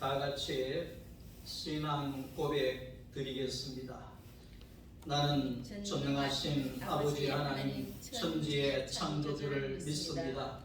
다 같이 신앙 고백 드리겠습니다. 나는 전능하신 아버지 하나님 천지의 창조주를 믿습니다.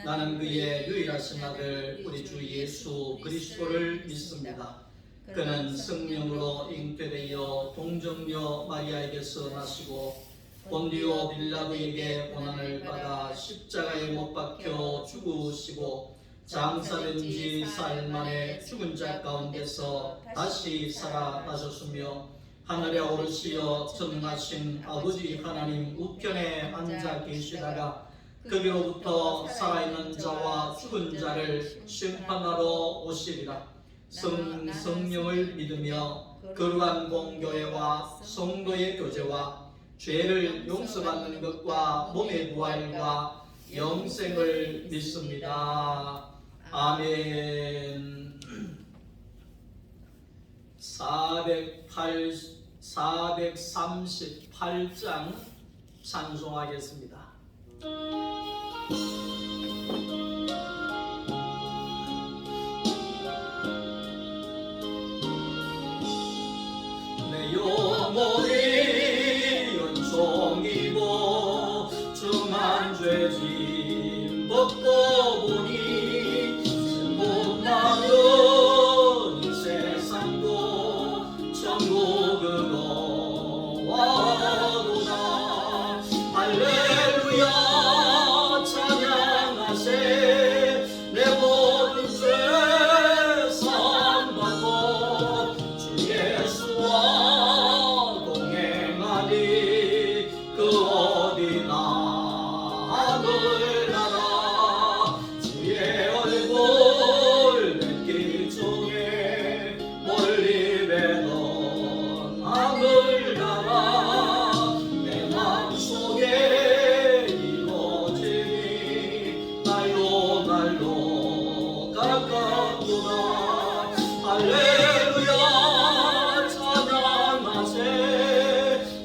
나는 그의 유일하신 아들 우리 주 예수 그리스도를 믿습니다. 그는 성령으로 잉태되어 동정녀 마리아에게서 나시고 본디오 빌라도에게 고난을 받아 십자가에 못 박혀 죽으시고 장사된 지 4일 만에 죽은 자 가운데서 다시 살아나셨으며 하늘에 오르시어 전능하신 아버지 하나님 우편에 앉아 계시다가 거기로부터 살아있는 자와 죽은 자를 심판하러 오시리라. 성령을 믿으며 거룩한 공교회와 성도의 교제와 죄를 용서받는 것과 몸의 부활과 영생을 믿습니다. 아멘. 438장 찬송하겠습니다. 내 영혼이 연총이고 중한 죄짐 벗고 보니 승복나는 이 세상도 천국으로 와도다. 할렐루야 찬양하세. 내 모든 죄 사함받고 주 예수와 동행하니 그 어디나 하늘나라. 주의 얼굴 뵙기 중에 멀리 뵈던 하늘나라. 내 마음속에 이루어지니 날로 날로 가깝구나. 할렐루야 찬양하세.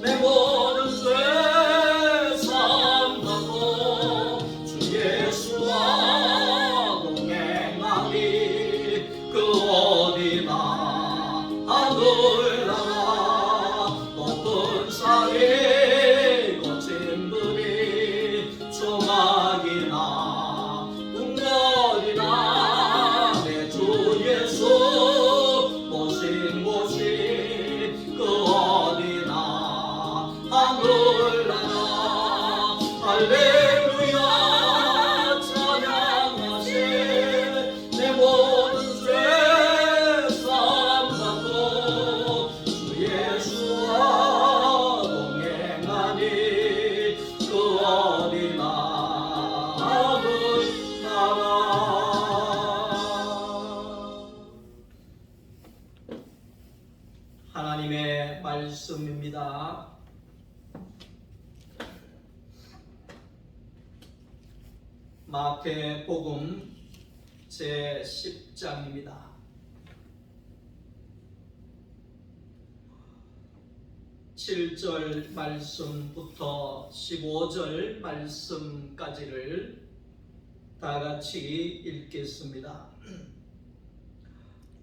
내 모든 죄 사함받고 주 예수와 동행하니 그 어디나 하늘나라. 높은 산에 거친들이 조막이나 궁궐이나 내 주 예수 모신 곳이 그 어디나 하늘나라. 할렐루야 찬양하세. 내 모든 죄 사함받고 주 예수와 동행하니 그 어디나 하늘나라. 하나님의 말씀입니다. 마태복음 제10장입니다. 7절 말씀부터 15절 말씀까지를 다 같이 읽겠습니다.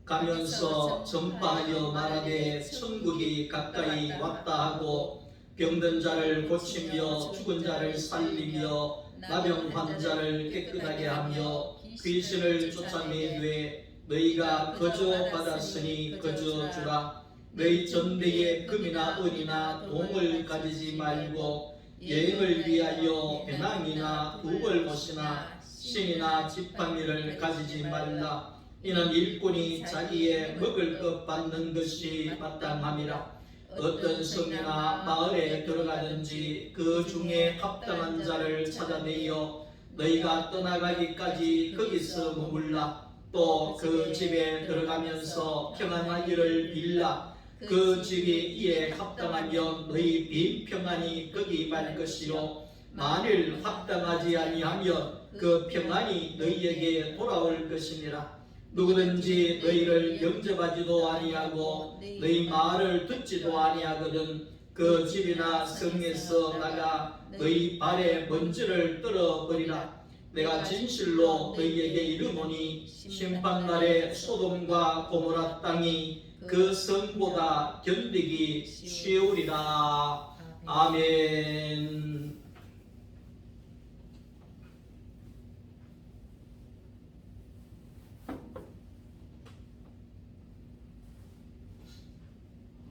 가면서 전파하여 말하되 천국이 가까이 왔다 하고 병든 자를 고치며 죽은 자를 살리며 나병 환자를 깨끗하게 하며 귀신을 쫓아내되 너희가 거저 받았으니 거저 주라. 너희 전대에 금이나 은이나 동을 가지지 말고 여행을 위하여 배낭이나 두벌옷이나 신이나 지팡이를 가지지 말라. 이는 일꾼이 자기의 먹을 것 받는 것이 마땅함이라. 어떤 성이나 마을에 들어가든지 그 중에 합당한 자를 찾아내어 너희가 떠나가기까지 거기서 머물라. 또 그 집에 들어가면서 평안하기를 빌라. 그 집이 이에 합당하면 너희 빈평안이 거기 말 것이요 만일 합당하지 아니하면 그 평안이 너희에게 돌아올 것이니라. 누구든지 너희를 영접하지도 아니하고 너희 말을 듣지도 아니하거든 그 집이나 성에서 나가 너희 발에 먼지를 떨어버리라. 내가 진실로 너희에게 이르노니 심판날에 소돔과 고모라 땅이 그 성보다 견디기 쉬우리라. 아멘.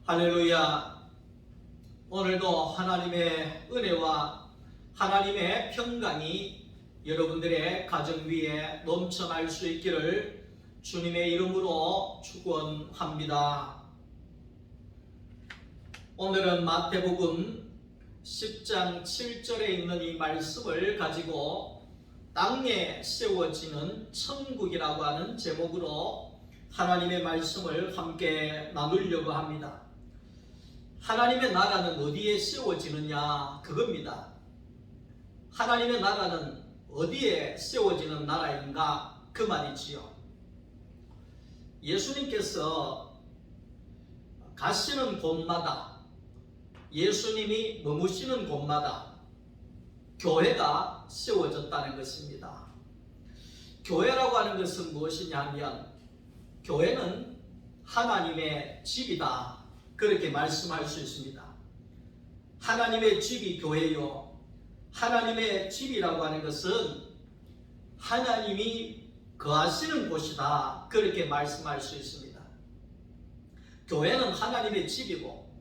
할렐루야. 오늘도 하나님의 은혜와 하나님의 평강이 여러분들의 가정 위에 넘쳐날 수 있기를 주님의 이름으로 축원합니다. 오늘은 마태복음 10장 7절에 있는 이 말씀을 가지고 땅에 세워지는 천국이라고 하는 제목으로 하나님의 말씀을 함께 나누려고 합니다. 하나님의 나라는 어디에 세워지느냐, 그겁니다. 하나님의 나라는 어디에 세워지는 나라인가, 그 말이지요. 예수님께서 가시는 곳마다, 예수님이 머무시는 곳마다 교회가 세워졌다는 것입니다. 교회라고 하는 것은 무엇이냐 하면, 교회는 하나님의 집이다, 그렇게 말씀할 수 있습니다. 하나님의 집이 교회요. 하나님의 집이라고 하는 것은 하나님이 거하시는 곳이다, 그렇게 말씀할 수 있습니다. 교회는 하나님의 집이고,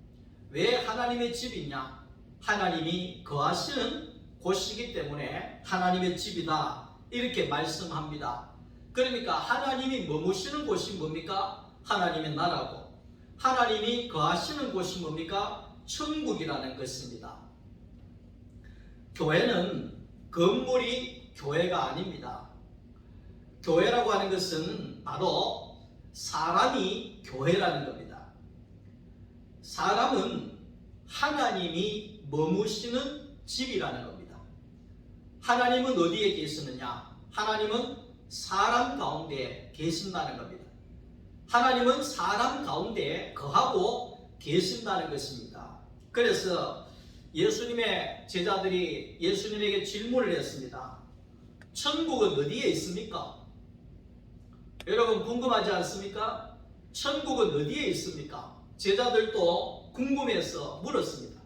왜 하나님의 집이냐? 하나님이 거하시는 곳이기 때문에 하나님의 집이다, 이렇게 말씀합니다. 그러니까 하나님이 머무시는 곳이 뭡니까? 하나님의 나라고, 하나님이 거하시는 곳이 뭡니까? 천국이라는 것입니다. 교회는 건물이 교회가 아닙니다. 교회라고 하는 것은 바로 사람이 교회라는 겁니다. 사람은 하나님이 머무시는 집이라는 겁니다. 하나님은 어디에 계시느냐? 하나님은 사람 가운데 계신다는 겁니다. 하나님은 사람 가운데 거하고 계신다는 것입니다. 그래서 예수님의 제자들이 예수님에게 질문을 했습니다. 천국은 어디에 있습니까? 여러분 궁금하지 않습니까? 천국은 어디에 있습니까? 제자들도 궁금해서 물었습니다.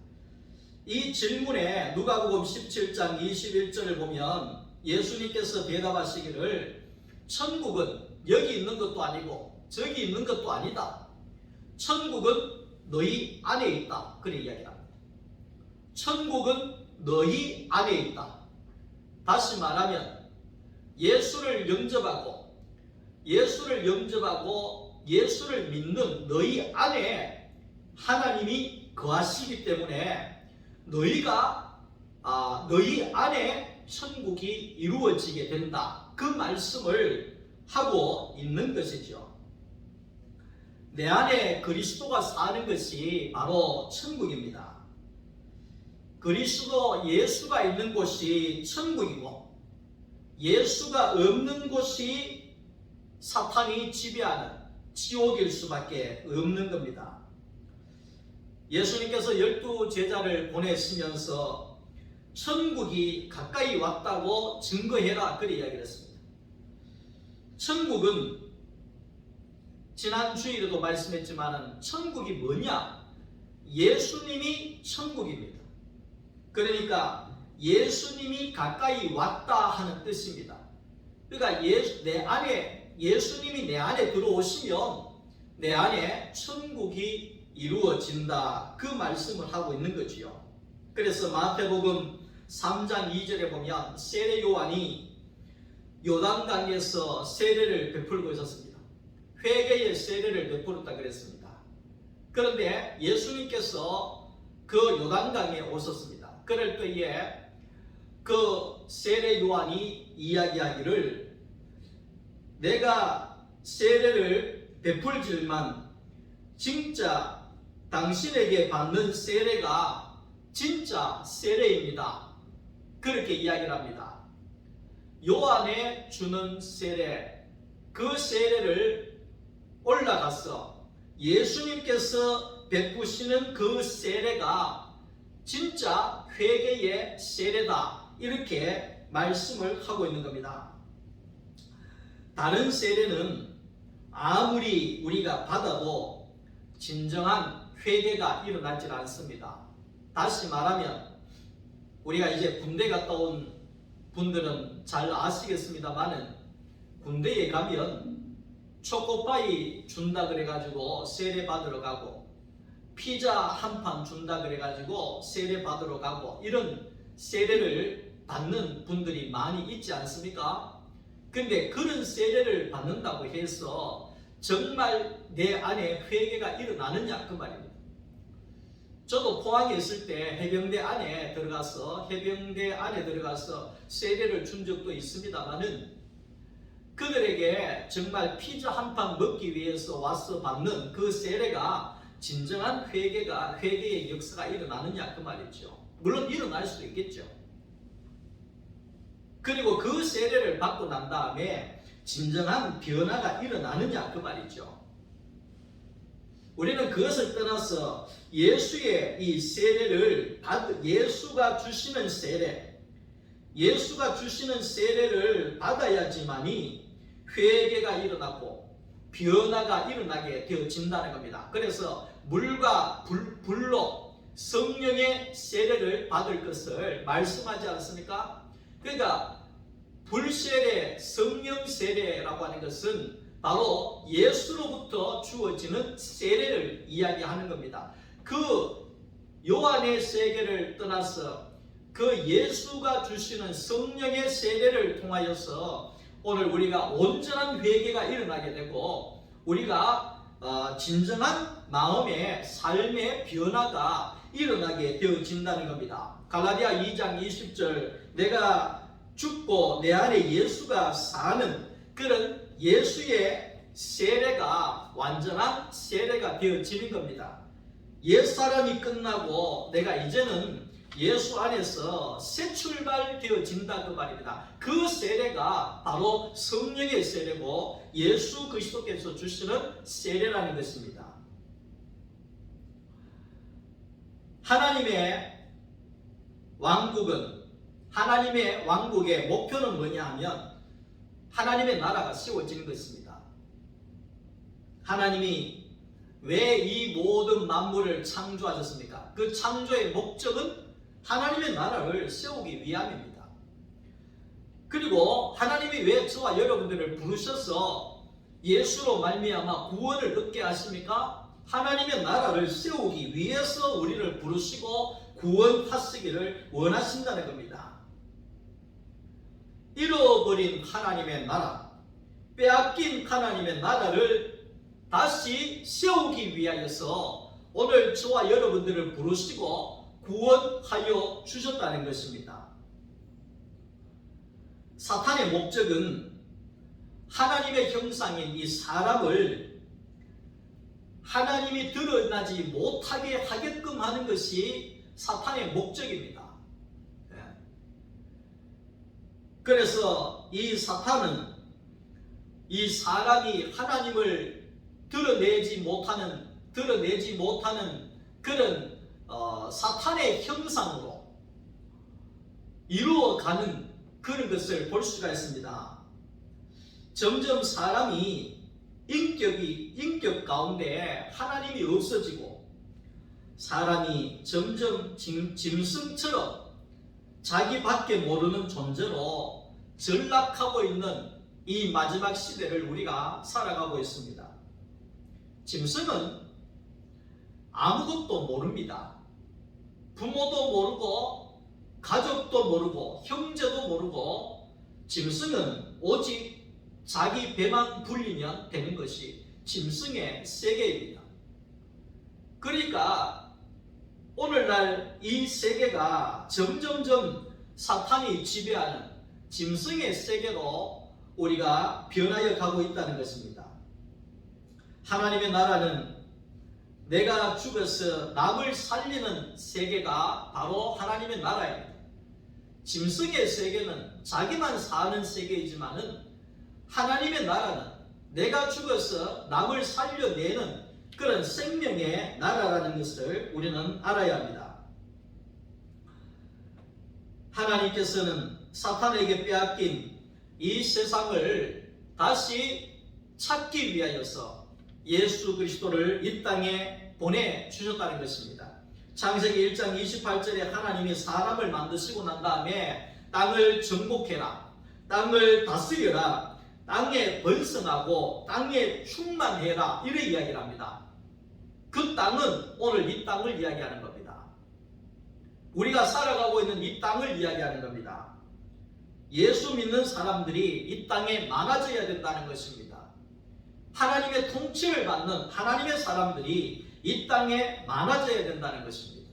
이 질문에 누가복음 17장 21절을 보면 예수님께서 대답하시기를, 천국은 여기 있는 것도 아니고 저기 있는 것도 아니다. 천국은 너희 안에 있다, 그렇게 이야기합니다. 천국은 너희 안에 있다. 다시 말하면 예수를 영접하고 예수를 믿는 너희 안에 하나님이 거하시기 때문에 너희 안에 천국이 이루어지게 된다, 그 말씀을 하고 있는 것이죠. 내 안에 그리스도가 사는 것이 바로 천국입니다. 그리스도 예수가 있는 곳이 천국이고, 예수가 없는 곳이 사탄이 지배하는 지옥일 수밖에 없는 겁니다. 예수님께서 12제자를 보내시면서 천국이 가까이 왔다고 증거해라, 그렇게 이야기를 했습니다. 천국은 지난 주일에도 말씀했지만 천국이 뭐냐? 예수님이 천국입니다. 그러니까 예수님이 가까이 왔다 하는 뜻입니다. 그러니까 예수님이 내 안에 들어오시면 내 안에 천국이 이루어진다, 그 말씀을 하고 있는 거지요. 그래서 마태복음 3장 2절에 보면 세례 요한이 요단강에서 세례를 베풀고 있었습니다. 회개의 세례를 베풀었다 그랬습니다. 그런데 예수님께서 그 요단강에 오셨습니다. 그럴 때에 그 세례 요한이 이야기하기를, 내가 세례를 베풀지만 진짜 당신에게 받는 세례가 진짜 세례입니다, 그렇게 이야기를 합니다. 요한에 주는 세례, 그 세례를 올라가서 예수님께서 베푸시는 그 세례가 진짜 회개의 세례다, 이렇게 말씀을 하고 있는 겁니다. 다른 세례는 아무리 우리가 받아도 진정한 회개가 일어나질 않습니다. 다시 말하면 우리가 이제 군대 갔다 온 분들은 잘 아시겠습니다만은 군대에 가면 초코파이 준다 그래가지고 세례 받으러 가고 피자 한 판 준다 그래가지고 세례 받으러 가고 이런 세례를 받는 분들이 많이 있지 않습니까? 근데 그런 세례를 받는다고 해서 정말 내 안에 회개가 일어나느냐 그 말입니다. 저도 포항에 있을 때 해병대 안에 들어가서 세례를 준 적도 있습니다만은 그들에게 정말 피자 한 판 먹기 위해서 와서 받는 그 세례가 진정한 회개의 역사가 일어나느냐 그 말이죠. 물론 일어날 수도 있겠죠. 그리고 그 세례를 받고 난 다음에 진정한 변화가 일어나느냐 그 말이죠. 우리는 그것을 떠나서 예수의 이 세례를 예수가 주시는 세례를 받아야지만이 회개가 일어나고 변화가 일어나게 되어진다는 겁니다. 그래서 물과 불로 성령의 세례를 받을 것을 말씀하지 않습니까? 그러니까 불세례, 성령 세례라고 하는 것은 바로 예수로부터 주어지는 세례를 이야기하는 겁니다. 그 요한의 세례를 떠나서 그 예수가 주시는 성령의 세례를 통하여서 오늘 우리가 온전한 회개가 일어나게 되고 우리가 진정한 마음의 삶의 변화가 일어나게 되어진다는 겁니다. 갈라디아 2장 20절 내가 죽고 내 안에 예수가 사는 그런 예수의 세례가 완전한 세례가 되어지는 겁니다. 옛사람이 끝나고 내가 이제는 예수 안에서 새 출발 되어진다 그 말입니다. 그 세례가 바로 성령의 세례고 예수 그리스도께서 주시는 세례라는 것입니다. 하나님의 왕국의 목표는 뭐냐 하면 하나님의 나라가 세워지는 것입니다. 하나님이 왜 이 모든 만물을 창조하셨습니까? 그 창조의 목적은 하나님의 나라를 세우기 위함입니다. 그리고 하나님이 왜 저와 여러분들을 부르셔서 예수로 말미암아 구원을 얻게 하십니까? 하나님의 나라를 세우기 위해서 우리를 부르시고 구원하시기를 원하신다는 겁니다. 잃어버린 하나님의 나라, 빼앗긴 하나님의 나라를 다시 세우기 위하여서 오늘 저와 여러분들을 부르시고 구원하여 주셨다는 것입니다. 사탄의 목적은 하나님의 형상인 이 사람을 하나님이 드러나지 못하게 하게끔 하는 것이 사탄의 목적입니다. 그래서 이 사탄은 이 사람이 하나님을 드러내지 못하는 그런 사탄의 형상으로 이루어가는 그런 것을 볼 수가 있습니다. 점점 사람이 인격 가운데 하나님이 없어지고 사람이 점점 짐승처럼 자기밖에 모르는 존재로 전락하고 있는 이 마지막 시대를 우리가 살아가고 있습니다. 짐승은 아무것도 모릅니다. 부모도 모르고 가족도 모르고 형제도 모르고 짐승은 오직 자기 배만 불리면 되는 것이 짐승의 세계입니다. 그러니까 오늘날 이 세계가 점점점 사탄이 지배하는 짐승의 세계로 우리가 변하여 가고 있다는 것입니다. 하나님의 나라는 내가 죽어서 남을 살리는 세계가 바로 하나님의 나라입니다. 짐승의 세계는 자기만 사는 세계이지만은 하나님의 나라는 내가 죽어서 남을 살려내는 그런 생명의 나라라는 것을 우리는 알아야 합니다. 하나님께서는 사탄에게 빼앗긴 이 세상을 다시 찾기 위하여서 예수 그리스도를 이 땅에 보내주셨다는 것입니다. 창세기 1장 28절에 하나님이 사람을 만드시고 난 다음에 땅을 정복해라, 땅을 다스려라, 땅에 번성하고 땅에 충만해라, 이런 이야기를 합니다. 그 땅은 오늘 이 땅을 이야기하는 겁니다. 우리가 살아가고 있는 이 땅을 이야기하는 겁니다. 예수 믿는 사람들이 이 땅에 많아져야 된다는 것입니다. 하나님의 통치를 받는 하나님의 사람들이 이 땅에 많아져야 된다는 것입니다.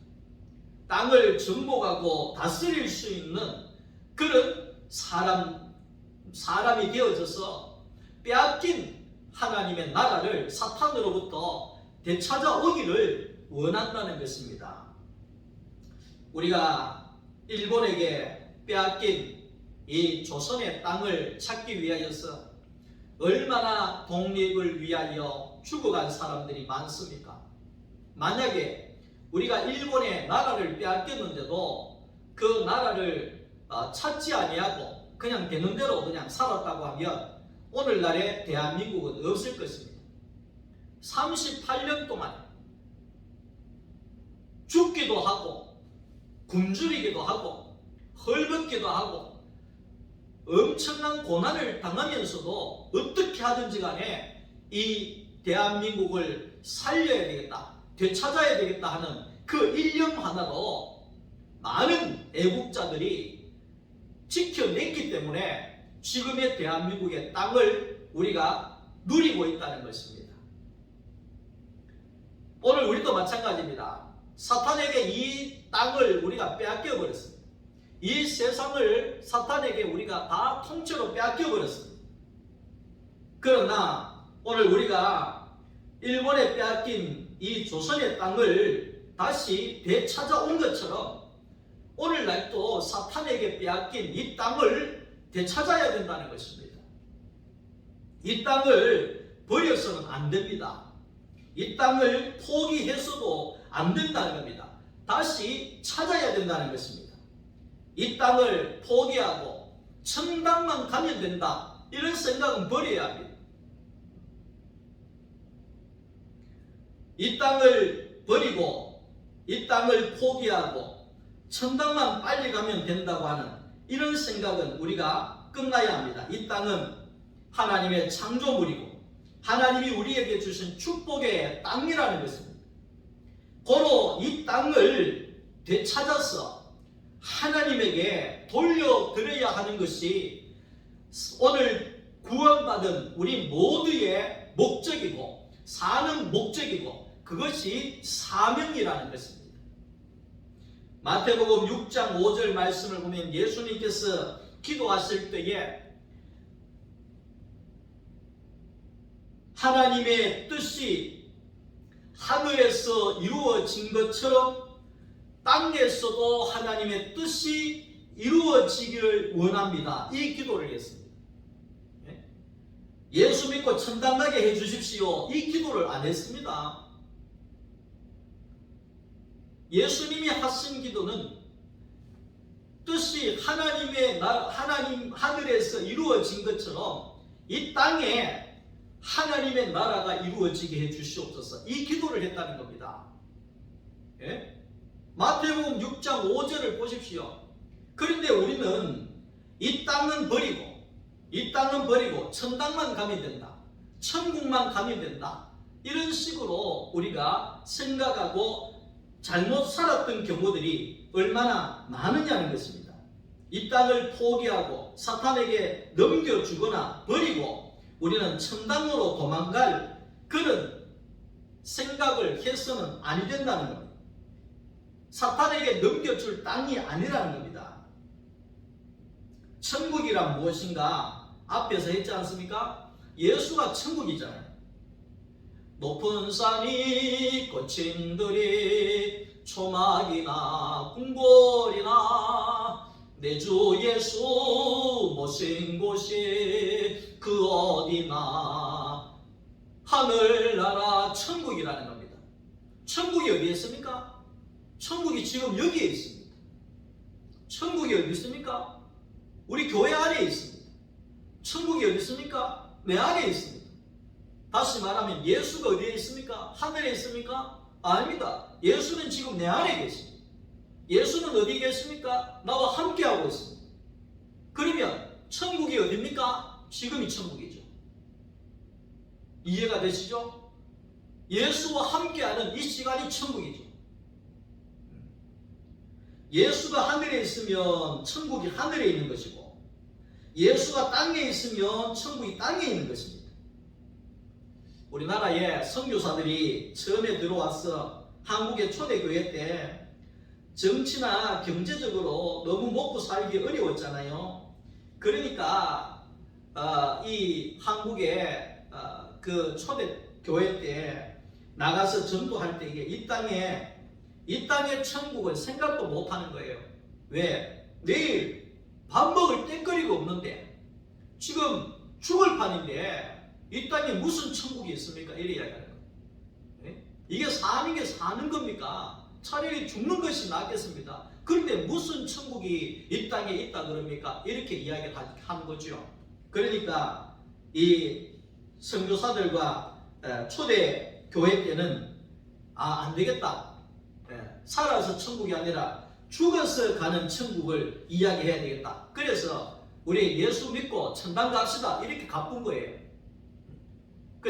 땅을 정복하고 다스릴 수 있는 그런 사람이 되어져서 빼앗긴 하나님의 나라를 사탄으로부터 되찾아오기를 원한다는 것입니다. 우리가 일본에게 빼앗긴 이 조선의 땅을 찾기 위하여서 얼마나 독립을 위하여 죽어간 사람들이 많습니까? 만약에 우리가 일본의 나라를 빼앗겼는데도 그 나라를 찾지 아니하고 그냥 되는 대로 그냥 살았다고 하면 오늘날의 대한민국은 없을 것입니다. 38년 동안 죽기도 하고 굶주리기도 하고 헐벗기도 하고 엄청난 고난을 당하면서도 어떻게 하든지 간에 이 대한민국을 살려야 되겠다, 되찾아야 되겠다 하는 그 일념 하나로 많은 애국자들이 지켜냈기 때문에 지금의 대한민국의 땅을 우리가 누리고 있다는 것입니다. 오늘 우리도 마찬가지입니다. 사탄에게 이 땅을 우리가 빼앗겨 버렸습니다. 이 세상을 사탄에게 우리가 다 통째로 빼앗겨 버렸습니다. 그러나 오늘 우리가 일본에 빼앗긴 이 조선의 땅을 다시 되찾아온 것처럼 오늘날 또 사탄에게 빼앗긴 이 땅을 되찾아야 된다는 것입니다. 이 땅을 버려서는 안 됩니다. 이 땅을 포기해서도 안 된다는 겁니다. 다시 찾아야 된다는 것입니다. 이 땅을 포기하고 천당만 가면 된다, 이런 생각은 버려야 합니다. 이 땅을 버리고 이 땅을 포기하고 천당만 빨리 가면 된다고 하는 이런 생각은 우리가 끝나야 합니다. 이 땅은 하나님의 창조물이고 하나님이 우리에게 주신 축복의 땅이라는 것입니다. 고로 이 땅을 되찾아서 하나님에게 돌려드려야 하는 것이 오늘 구원받은 우리 모두의 목적이고 사는 목적이고 그것이 사명이라는 것입니다. 마태복음 6장 5절 말씀을 보면 예수님께서 기도하실 때에 하나님의 뜻이 하늘에서 이루어진 것처럼 땅에서도 하나님의 뜻이 이루어지기를 원합니다. 이 기도를 했습니다. 예수 믿고 천당 가게 해주십시오, 이 기도를 안 했습니다. 예수님이 하신 기도는 뜻이 하나님 하늘에서 이루어진 것처럼 이 땅에 하나님의 나라가 이루어지게 해주시옵소서, 이 기도를 했다는 겁니다. 예? 마태복음 6장 5절을 보십시오. 그런데 우리는 이 땅은 버리고 천당만 가면 된다, 천국만 가면 된다, 이런 식으로 우리가 생각하고 잘못 살았던 경우들이 얼마나 많으냐는 것입니다. 이 땅을 포기하고 사탄에게 넘겨주거나 버리고 우리는 천당으로 도망갈 그런 생각을 해서는 아니 된다는 겁니다. 사탄에게 넘겨줄 땅이 아니라는 겁니다. 천국이란 무엇인가 앞에서 했지 않습니까? 예수가 천국이잖아요. 높은 산이 거친 들이 초막이나 궁궐이나 내 주 예수 모신 곳이 그 어디나 하늘나라 천국이라는 겁니다. 천국이 어디에 있습니까? 천국이 지금 여기에 있습니다. 천국이 어디 있습니까? 우리 교회 안에 있습니다. 천국이 어디 있습니까? 내 안에 있습니다. 다시 말하면 예수가 어디에 있습니까? 하늘에 있습니까? 아닙니다. 예수는 지금 내 안에 계십니다. 예수는 어디 계십니까? 나와 함께하고 있습니다. 그러면 천국이 어디입니까? 지금이 천국이죠. 이해가 되시죠? 예수와 함께하는 이 시간이 천국이죠. 예수가 하늘에 있으면 천국이 하늘에 있는 것이고, 예수가 땅에 있으면 천국이 땅에 있는 것입니다. 우리나라에 선교사들이 처음에 들어와서 한국의 초대교회 때 정치나 경제적으로 너무 먹고 살기 어려웠잖아요. 그러니까 이 한국의 그 초대교회 때 나가서 전도할 때 이 땅의 천국은 생각도 못하는 거예요. 왜? 내일 밥 먹을 땡거리가 없는데, 지금 죽을 판인데 이 땅에 무슨 천국이 있습니까? 이래 이야기하는 거예요. 이게 사는 게 사는 겁니까? 차라리 죽는 것이 낫겠습니다. 그런데 무슨 천국이 이 땅에 있다 그럽니까? 이렇게 이야기를 하는 거죠. 그러니까 이 선교사들과 초대 교회 때는 안 되겠다. 살아서 천국이 아니라 죽어서 가는 천국을 이야기해야 되겠다. 그래서 우리 예수 믿고 천당 갑시다. 이렇게 가쁜 거예요.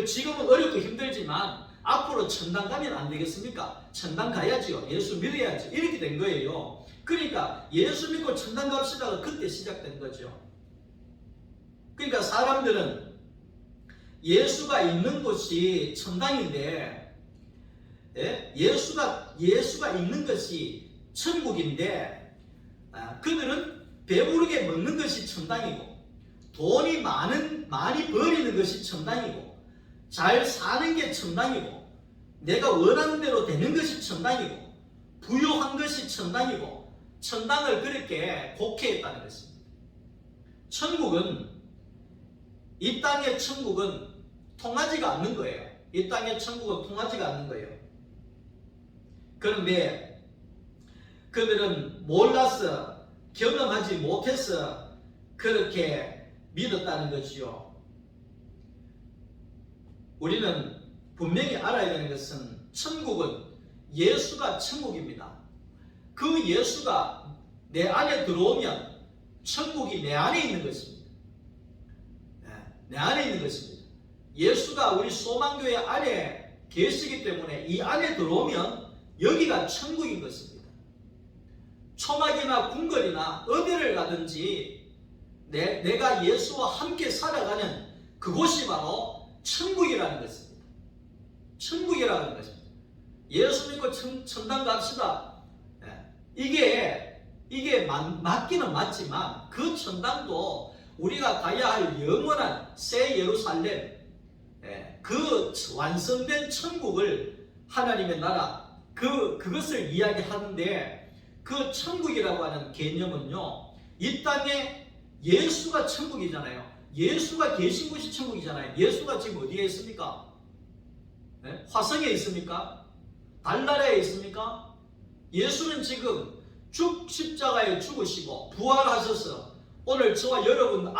지금은 어렵고 힘들지만 앞으로 천당 가면 안 되겠습니까? 천당 가야지요. 예수 믿어야지. 이렇게 된 거예요. 그러니까 예수 믿고 천당 갑시다가 그때 시작된 거죠. 그러니까 사람들은 예수가 있는 곳이 천당인데, 예수가 있는 것이 천국인데, 그들은 배부르게 먹는 것이 천당이고, 돈이 많이 버리는 것이 천당이고, 잘 사는 게 천당이고, 내가 원하는 대로 되는 것이 천당이고, 부유한 것이 천당이고, 천당을 그렇게 곡해했다는 것입니다. 이 땅의 천국은 통하지가 않는 거예요. 이 땅의 천국은 통하지가 않는 거예요. 그런데 그들은 몰라서, 경험하지 못해서 그렇게 믿었다는 것이요. 우리는 분명히 알아야 되는 것은 천국은 예수가 천국입니다. 그 예수가 내 안에 들어오면 천국이 내 안에 있는 것입니다. 내 안에 있는 것입니다. 예수가 우리 소망교회 안에 계시기 때문에 이 안에 들어오면 여기가 천국인 것입니다. 초막이나 궁궐이나 어디를 가든지 내가 예수와 함께 살아가는 그곳이 바로 천국이라는 것입니다. 천국이라는 것입니다. 예수 믿고 천당 갑시다. 이게 맞기는 맞지만 그 천당도 우리가 가야 할 영원한 새 예루살렘, 그 완성된 천국을, 하나님의 나라, 그것을 이야기하는데, 그 천국이라고 하는 개념은요, 이 땅에 예수가 천국이잖아요. 예수가 계신 곳이 천국이잖아요. 예수가 지금 어디에 있습니까? 화성에 있습니까? 달나라에 있습니까? 예수는 지금 십자가에 죽으시고 부활하셔서 오늘 저와 여러분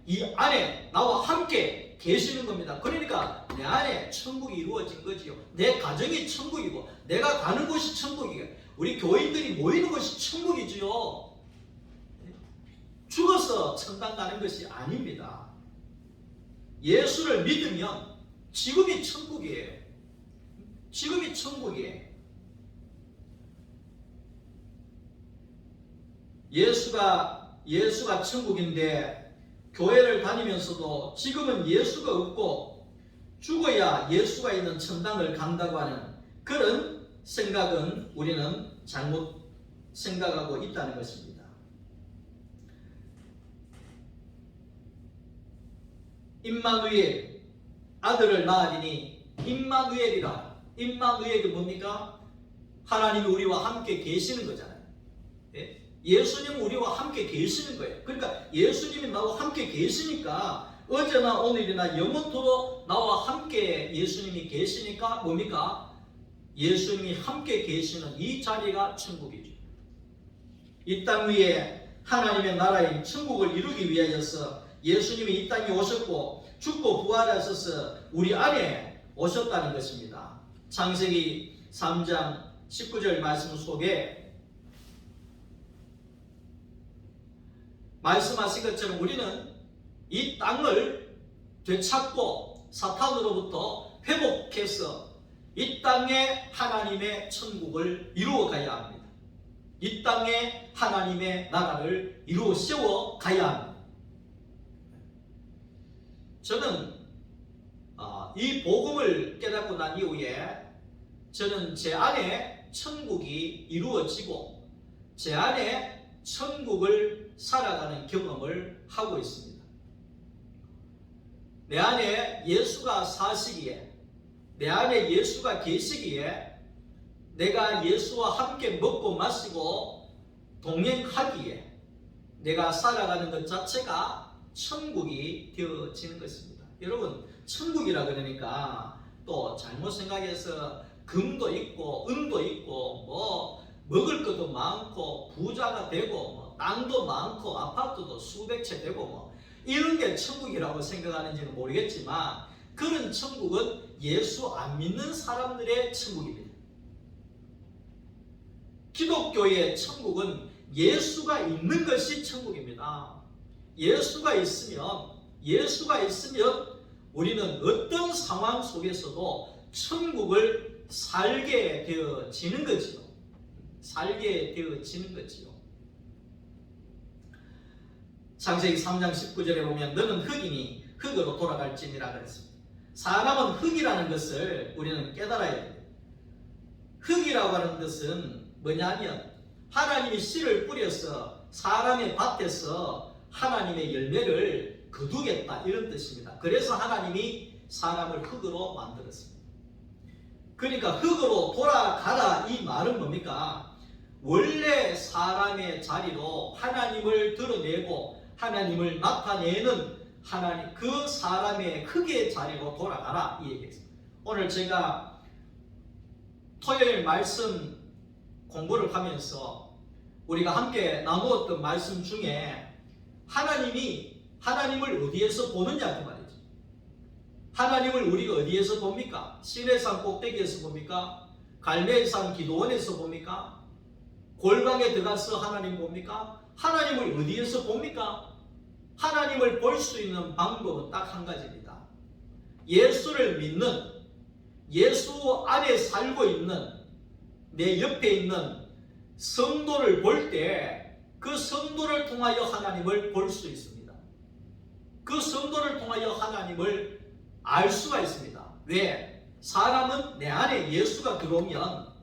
이 안에 나와 함께 계시는 겁니다. 그러니까 내 안에 천국이 이루어진 거지요. 내 가정이 천국이고, 내가 가는 곳이 천국이고, 우리 교인들이 모이는 곳이 천국이지요. 죽어서 천당 가는 것이 아닙니다. 예수를 믿으면 지금이 천국이에요. 지금이 천국이에요. 예수가 천국인데 교회를 다니면서도 지금은 예수가 없고 죽어야 예수가 있는 천당을 간다고 하는 그런 생각은 우리는 잘못 생각하고 있다는 것입니다. 임마누엘, 아들을 낳으리니 임마누엘이라. 임마누엘이 뭡니까? 하나님이 우리와 함께 계시는 거잖아요. 예수님은 우리와 함께 계시는 거예요. 그러니까 예수님이 나와 함께 계시니까 어제나 오늘이나 영원토록 나와 함께 예수님이 계시니까 뭡니까? 예수님이 함께 계시는 이 자리가 천국이죠. 이 땅 위에 하나님의 나라인 천국을 이루기 위하여서 예수님이 이 땅에 오셨고 죽고 부활하셔서 우리 안에 오셨다는 것입니다. 창세기 3장 19절 말씀 속에 말씀하신 것처럼 우리는 이 땅을 되찾고 사탄으로부터 회복해서 이 땅에 하나님의 천국을 이루어 가야 합니다. 이 땅에 하나님의 나라를 이루어 세워 가야 합니다. 저는 이 복음을 깨닫고 난 이후에 저는 제 안에 천국이 이루어지고 제 안에 천국을 살아가는 경험을 하고 있습니다. 내 안에 예수가 사시기에, 내 안에 예수가 계시기에 내가 예수와 함께 먹고 마시고 동행하기에 내가 살아가는 것 자체가 천국이 되어지는 것입니다. 여러분, 천국이라 그러니까 또 잘못 생각해서 금도 있고 은도 있고 뭐 먹을 것도 많고 부자가 되고 뭐 땅도 많고 아파트도 수백 채 되고 뭐 이런 게 천국이라고 생각하는지는 모르겠지만 그런 천국은 예수 안 믿는 사람들의 천국입니다. 기독교의 천국은 예수가 있는 것이 천국입니다. 예수가 있으면 우리는 어떤 상황 속에서도 천국을 살게 되어지는 거지요. 살게 되어지는 거지요. 창세기 3장 19절에 보면 너는 흙이니 흙으로 돌아갈지니라 그랬습니다. 사람은 흙이라는 것을 우리는 깨달아야 됩니다. 흙이라고 하는 것은 뭐냐면 하나님이 씨를 뿌려서 사람의 밭에서 하나님의 열매를 거두겠다 이런 뜻입니다. 그래서 하나님이 사람을 흙으로 만들었습니다. 그러니까 흙으로 돌아가라 이 말은 뭡니까? 원래 사람의 자리로 하나님을 드러내고 하나님을 나타내는 하나님 그 사람의 흙의 자리로 돌아가라 이 얘기했습니다. 오늘 제가 토요일 말씀 공부를 하면서 우리가 함께 나누었던 말씀 중에 하나님을 어디에서 보느냐 그 말이죠. 하나님을 우리가 어디에서 봅니까? 시내산 꼭대기에서 봅니까? 갈멜산 기도원에서 봅니까? 골방에 들어가서 하나님 봅니까? 하나님을 어디에서 봅니까? 하나님을 볼 수 있는 방법은 딱 한 가지입니다. 예수를 믿는, 예수 안에 살고 있는 내 옆에 있는 성도를 볼 때 그 성도를 통하여 하나님을 볼 수 있습니다. 그 성도를 통하여 하나님을 알 수가 있습니다. 왜? 사람은 내 안에 예수가 들어오면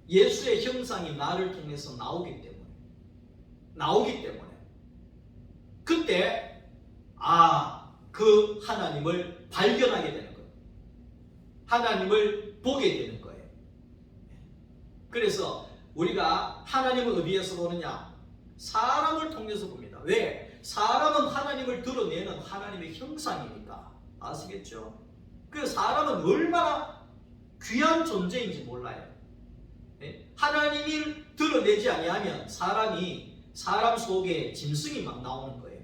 예수의 형상이 나를 통해서 나오기 때문에 그때 그 하나님을 발견하게 되는 거예요. 하나님을 보게 되는 거예요. 그래서 우리가 하나님을 어디에서 보느냐? 사람을 통해서 봅니다. 왜? 사람은 하나님을 드러내는 하나님의 형상이니까. 아시겠죠? 그 사람은 얼마나 귀한 존재인지 몰라요. 하나님을 드러내지 아니하면 사람 속에 짐승이 막 나오는 거예요.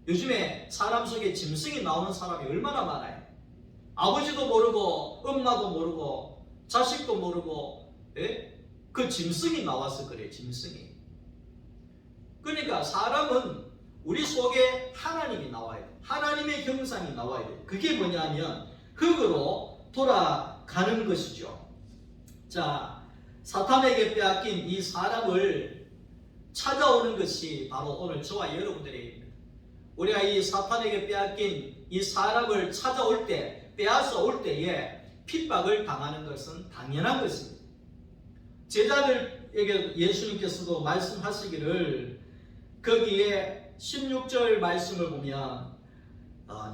요즘에 사람 속에 짐승이 나오는 사람이 얼마나 많아요. 아버지도 모르고 엄마도 모르고 자식도 모르고 그 짐승이 나와서 그래요. 짐승이. 그러니까 사람은 우리 속에 하나님이 나와야 돼요. 하나님의 형상이 나와야 돼요. 그게 뭐냐면 흙으로 돌아가는 것이죠. 자, 사탄에게 빼앗긴 이 사람을 찾아오는 것이 바로 오늘 저와 여러분들의 일입니다. 우리가 이 사탄에게 빼앗긴 이 사람을 찾아올 때, 빼앗아 올 때에 핍박을 당하는 것은 당연한 것입니다. 제자들에게 예수님께서도 말씀하시기를 거기에 16절 말씀을 보면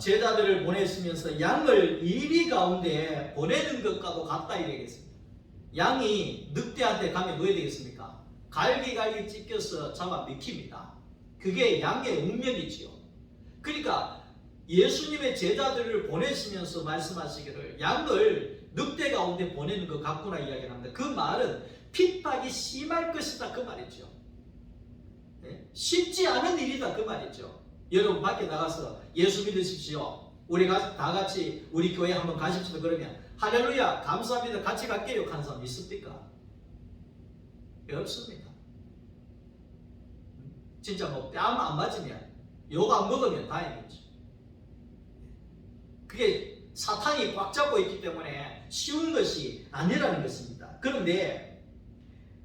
제자들을 보내시면서 양을 이리 가운데 보내는 것과도 같다 이래겠습니다. 양이 늑대한테 가면 뭐 해야 되겠습니까? 갈기갈기 찢겨서 잡아 먹힙니다. 그게 양의 운명이지요. 그러니까 예수님의 제자들을 보내시면서 말씀하시기를 양을 늑대 가운데 보내는 것 같구나 이야기를 합니다. 그 말은 핍박이 심할 것이다 그 말이죠. 쉽지 않은 일이다 그 말이죠. 여러분 밖에 나가서 예수 믿으십시오. 우리가 다 같이 우리 교회 한번 가십시오. 그러면 할렐루야 감사합니다 같이 갈게요 하는 사람 있습니까? 없습니다. 진짜 뭐 뺨 안 맞으면 욕 안 먹으면 다행이죠. 그게 사탄이 꽉 잡고 있기 때문에 쉬운 것이 아니라는 것입니다. 그런데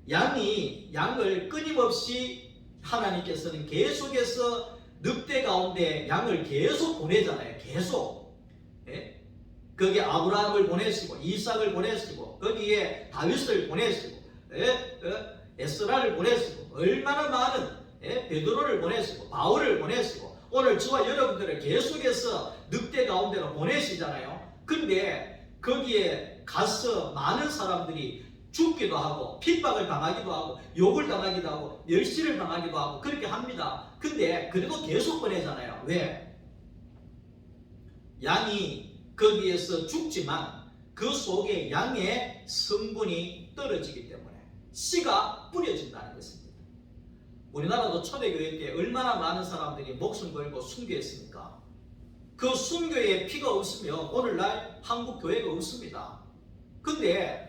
양을 끊임없이 하나님께서는 계속해서 늑대 가운데 양을 계속 보내잖아요. 계속. 거기에 아브라함을 보내시고 이삭을 보내시고 거기에 다윗을 보내시고 에스라를 보내시고 얼마나 많은 베드로를 보내시고 바울을 보내시고 오늘 저와 여러분들을 계속해서 늑대 가운데로 보내시잖아요. 근데 거기에 가서 많은 사람들이 죽기도 하고 핍박을 당하기도 하고 욕을 당하기도 하고 멸시를 당하기도 하고 그렇게 합니다. 근데 그래도 계속 보내잖아요. 왜? 양이 거기에서 죽지만 그 속에 양의 성분이 떨어지기 때문에 씨가 뿌려진다는 것입니다. 우리나라도 초대교회 때 얼마나 많은 사람들이 목숨 걸고 순교했습니까? 그 순교의 피가 없으면 오늘날 한국 교회가 없습니다. 근데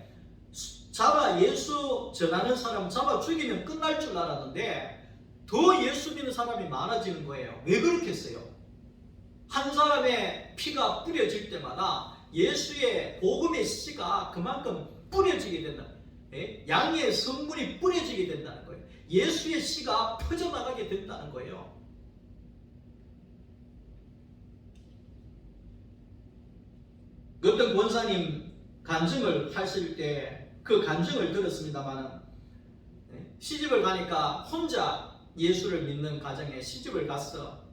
잡아 예수 전하는 사람 잡아 죽이면 끝날 줄 알았는데 더 예수 믿는 사람이 많아지는 거예요. 왜 그렇겠어요? 한 사람의 피가 뿌려질 때마다 예수의 복음의 씨가 그만큼 뿌려지게 된다. 양의 성분이 뿌려지게 된다는 거예요. 예수의 씨가 퍼져나가게 된다는 거예요. 어떤 권사님 간증을 하실 때 그 간증을 들었습니다만 시집을 가니까 혼자 예수를 믿는 가정에 시집을 갔어.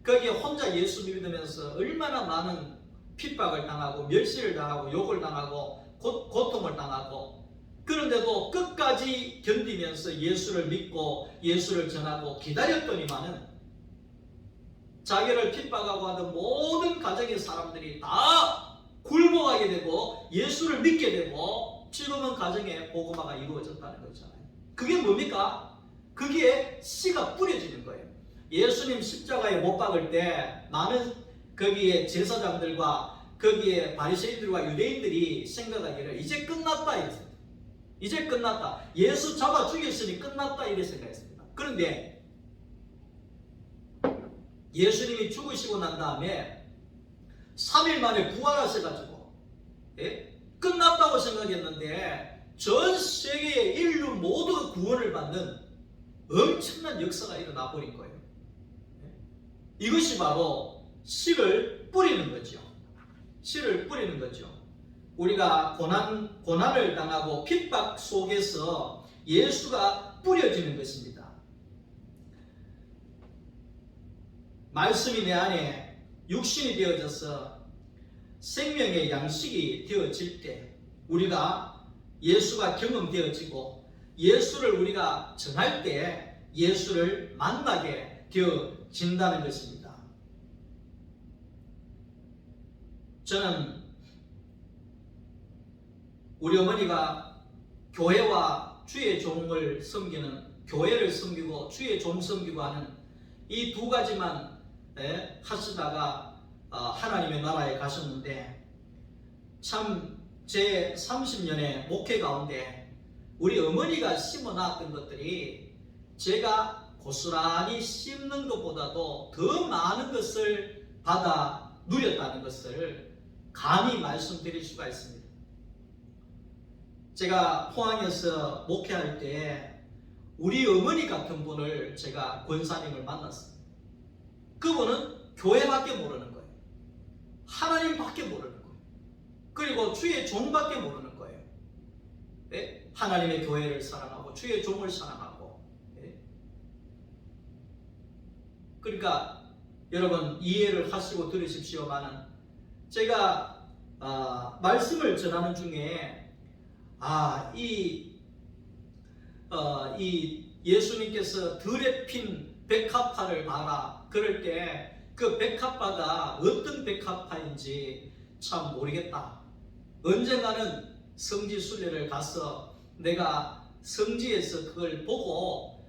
거기에 혼자 예수 믿으면서 얼마나 많은 핍박을 당하고 멸시를 당하고 욕을 당하고 고통을 당하고 그런데도 끝까지 견디면서 예수를 믿고 예수를 전하고 기다렸더니만은 자기를 핍박하고 하던 모든 가정의 사람들이 다 굴복하게 되고 예수를 믿게 되고 지금은 가정에 복음화가 이루어졌다는 거잖아요. 그게 뭡니까? 그게 씨가 뿌려지는 거예요. 예수님 십자가에 못 박을 때 많은 거기에 제사장들과 거기에 바리새인들과 유대인들이 생각하기를 이제 끝났다 이랬습니다. 이제 끝났다. 예수 잡아 죽였으니 끝났다 이래 생각했습니다. 그런데 예수님이 죽으시고 난 다음에 3일 만에 부활하셔가지고 끝났다고 생각했는데 전 세계의 인류 모두 구원을 받는 엄청난 역사가 일어나 버린 거예요. 이것이 바로 씨를 뿌리는 거죠. 씨를 뿌리는 거죠. 우리가 고난을 당하고 핍박 속에서 예수가 뿌려지는 것입니다. 말씀이 내 안에 육신이 되어져서 생명의 양식이 되어질 때 우리가 예수가 경험되어지고 예수를 우리가 전할 때 예수를 만나게 되어진다는 것입니다. 저는 우리 어머니가 교회와 주의 종을 섬기는 교회를 섬기고 주의 종 섬기고 하는 이 두 가지만 하시다가 하나님의 나라에 가셨는데 참 제 30년의 목회 가운데 우리 어머니가 심어놨던 것들이 제가 고스란히 심는 것보다도 더 많은 것을 받아 누렸다는 것을 감히 말씀드릴 수가 있습니다. 제가 포항에서 목회할 때 우리 어머니 같은 분을 제가 권사님을 만났어요. 그분은 교회밖에 모르는 거예요. 하나님밖에 모르는 거예요. 그리고 주의 종밖에 모르는 거예요. 네? 하나님의 교회를 사랑하고 주의 종을 사랑하고 네? 그러니까 여러분 이해를 하시고 들으십시오만은 제가 말씀을 전하는 중에 이 예수님께서 들에 핀 백합화를 봐라. 그럴 때 그 백합화가 어떤 백합화인지 참 모르겠다. 언젠가는 성지 순례를 가서 내가 성지에서 그걸 보고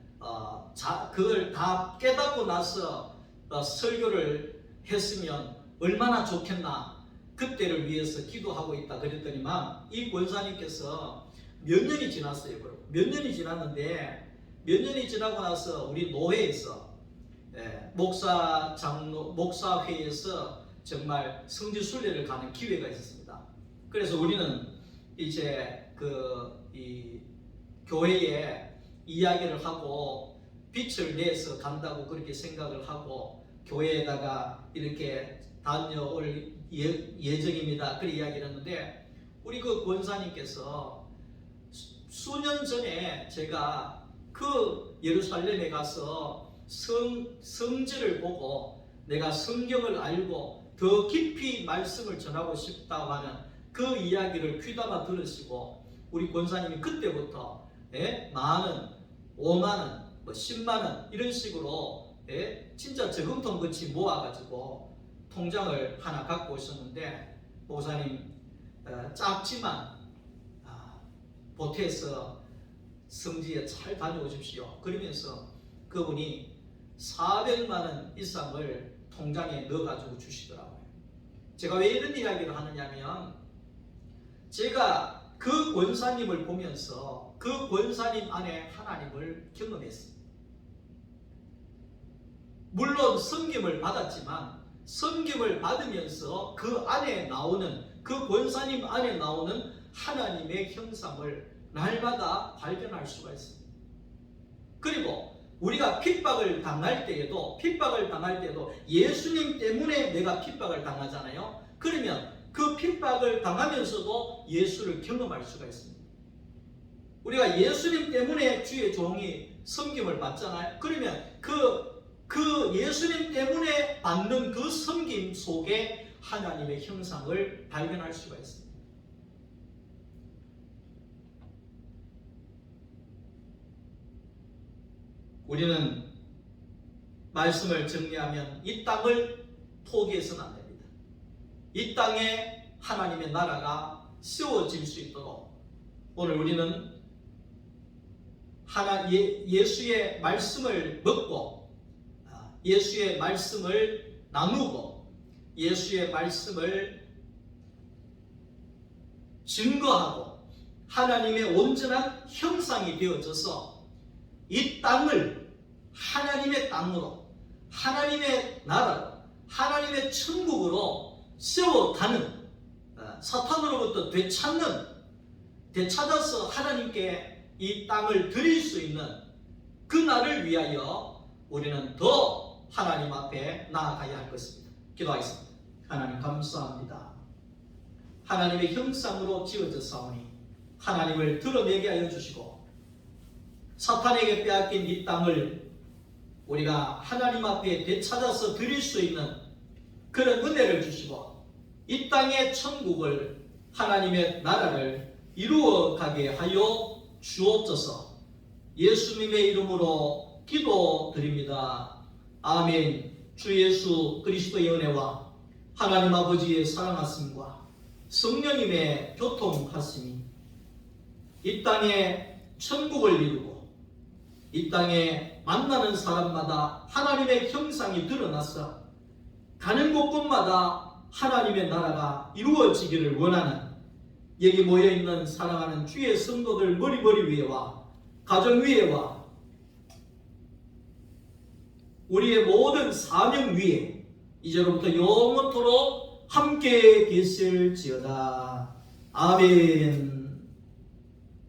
그걸 다 깨닫고 나서 설교를 했으면 얼마나 좋겠나. 그때를 위해서 기도하고 있다 그랬더니만 이 권사님께서 몇 년이 지났어요. 몇 년이 지났는데 몇 년이 지나고 나서 우리 노회에서 목사회에서 정말 성지순례를 가는 기회가 있었습니다. 그래서 우리는 이제 이 교회에 이야기를 하고 빛을 내서 간다고 그렇게 생각을 하고 교회에다가 이렇게 다녀올 예정입니다. 그렇게 이야기를 했는데 우리 그 권사님께서 수년 전에 제가 그 예루살렘에 가서 성지를 보고 내가 성경을 알고 더 깊이 말씀을 전하고 싶다고 하는 그 이야기를 귀담아 들으시고 우리 권사님이 그때부터 만원, 5만원, 10만원 이런 식으로 진짜 저금통같이 모아가지고 통장을 하나 갖고 오셨는데 목사님 작지만 보태서 성지에 잘 다녀오십시오. 그러면서 그분이 400만원 이상을 통장에 넣어가지고 주시더라고요. 제가 왜 이런 이야기를 하느냐면 제가 그 권사님을 보면서 그 권사님 안에 하나님을 경험했습니다. 물론 섬김을 받았지만 섬김을 받으면서 그 안에 나오는 그 권사님 안에 나오는 하나님의 형상을 날마다 발견할 수가 있습니다. 그리고 우리가 핍박을 당할 때에도 예수님 때문에 내가 핍박을 당하잖아요. 그러면 그 핍박을 당하면서도 예수를 경험할 수가 있습니다. 우리가 예수님 때문에 주의 종이 섬김을 받잖아요. 그러면 그 예수님 때문에 받는 그 섬김 속에 하나님의 형상을 발견할 수가 있습니다. 우리는 말씀을 정리하면 이 땅을 포기해서는 안 됩니다. 이 땅에 하나님의 나라가 세워질 수 있도록 오늘 우리는 예수의 말씀을 먹고 예수의 말씀을 나누고 예수의 말씀을 증거하고 하나님의 온전한 형상이 되어져서 이 땅을 하나님의 땅으로 하나님의 나라로 하나님의 천국으로 세워가는 사탄으로부터 되찾아서 하나님께 이 땅을 드릴 수 있는 그 날을 위하여 우리는 더 하나님 앞에 나아가야 할 것입니다. 기도하겠습니다. 하나님 감사합니다. 하나님의 형상으로 지어졌사오니 하나님을 드러내게 하여 주시고 사탄에게 빼앗긴 이 땅을 우리가 하나님 앞에 되찾아서 드릴 수 있는 그런 은혜를 주시고 이 땅의 천국을 하나님의 나라를 이루어가게 하여 주옵소서. 예수님의 이름으로 기도드립니다. 아멘. 주 예수 그리스도의 은혜와 하나님 아버지의 사랑하심과 성령님의 교통하심이 이 땅에 천국을 이루고 이 땅에 만나는 사람마다 하나님의 형상이 드러나서 가는 곳곳마다 하나님의 나라가 이루어지기를 원하는 여기 모여있는 사랑하는 주의 성도들 머리 위에와 가정 위에와 우리의 모든 사명 위에 이제로부터 영원토록 함께 계실지어다. 아멘.